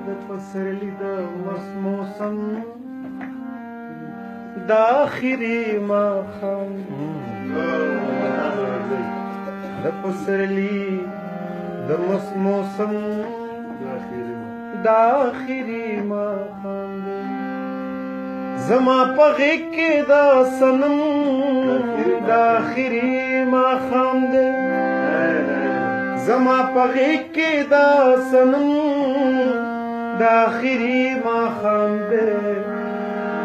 د پسرلی د مست موسم د آخري ماښام د پسرلی د مست موسم د آخري ماښام زما په غېږ کې د صنم د آخري ماښام دی زما په غېږ کې د صنم د آخري ماښام دی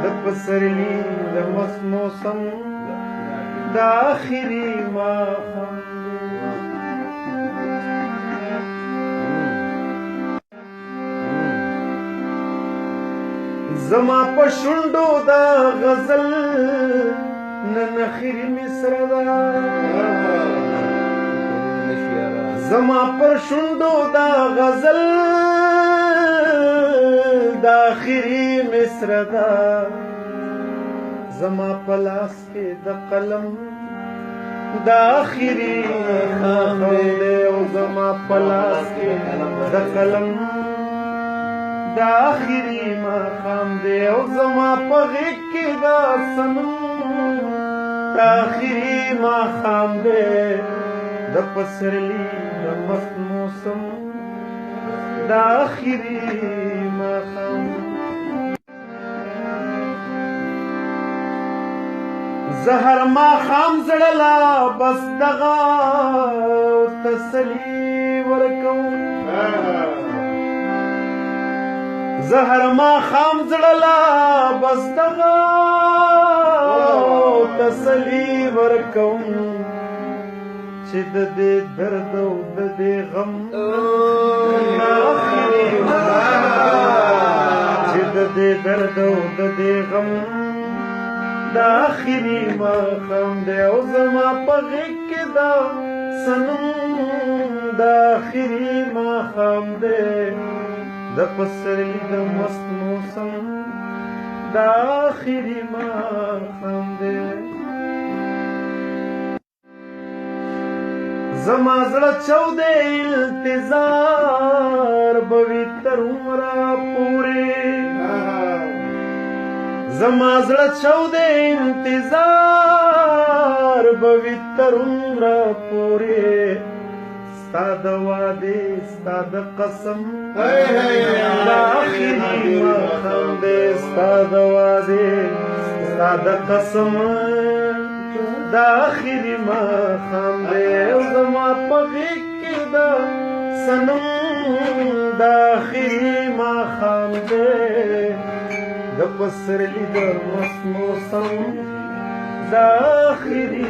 د پسرلی د مست موسم د آخري ماښام زما په شونډو د غزل نن اخري مصره ده زما پر شونډو د غزل د آخري مصره ده زما په لاس کې د قلم د آخري ماښام دی او زما په لاس کې د قلم د آخري ماښام دی او زما په غېږ کې د صنم د آخري ماښام دی د پسرلی د مست موسم د آخري ماښام زه هر ماښام زړه لا بس دغه تسلي ورکوم زه هر ماښام زړه لا بس دغه تسلي ورکوم چې د دې درد او د دې غم چې د دې درد او د دې غم د آخري ماښام دی او زما په غېږ کې د صنم د آخري ماښام دی د پسرلی د مست موسم د آخري ماښام دی زما زړه چودې التظار به وي تر عمره پورې زما زړه چودې انتظار به وي تر عمره پورې ستا د وعدې ستا د قسم د آخري ماښام دی ستا د وعدې ستا د قسم د آخري ماښام دی او زما په غېږ کې د صنم د آخري ماښام دی د پسرلی د مست موسم د آخري